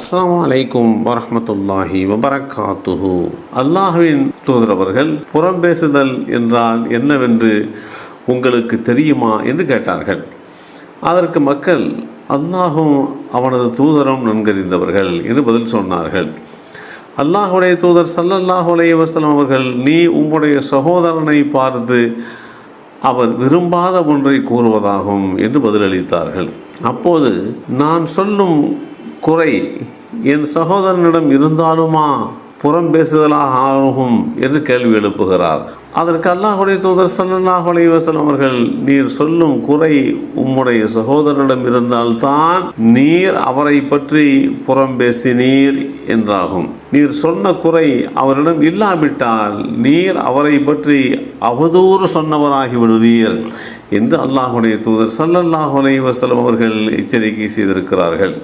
அஸ்ஸலாமு அலைக்கும் வரஹ்மத்துல்லாஹி வபரகாத்துஹு. அல்லாஹ்வின் தூதர் அவர்கள், புறம் பேசுதல் என்றால் என்னவென்று உங்களுக்கு தெரியுமா என்று கேட்டார்கள். அதற்கு மக்கள், அல்லாஹும் அவனது தூதரும் நன்கறிந்தவர்கள் என்று பதில் சொன்னார்கள். அல்லாஹுடைய தூதர் ஸல்லல்லாஹு அலைஹி வஸல்லம் அவர்கள், நீ உம்முடைய சகோதரனை பார்த்து அவர் விரும்பாத ஒன்றை கூறுவதாகும் என்று பதிலளித்தார்கள். அப்போது, நான் சொல்லும் குறை என் சகோதரனிடம் இருந்தாலுமா புறம் பேசுதலாக ஆகும் என்று கேள்வி எழுப்புகிறார். அதற்கு அல்லாஹுடைய தூதர் ஸல்லல்லாஹு அலைஹி வஸல்லம் அவர்கள், நீர் சொல்லும் குறை உம்முடைய சகோதரனிடம் இருந்தால்தான் நீர் அவரை பற்றி புறம் பேசினீர் என்றாகும். நீர் சொன்ன குறை அவரிடம் இல்லாவிட்டால் நீர் அவரை பற்றி அவதூறு சொன்னவராகி விடுவீர் என்று அல்லாஹுடைய தூதர் ஸல்லல்லாஹு அலைஹி வஸல்லம் அவர்கள் எச்சரிக்கை செய்திருக்கிறார்கள்.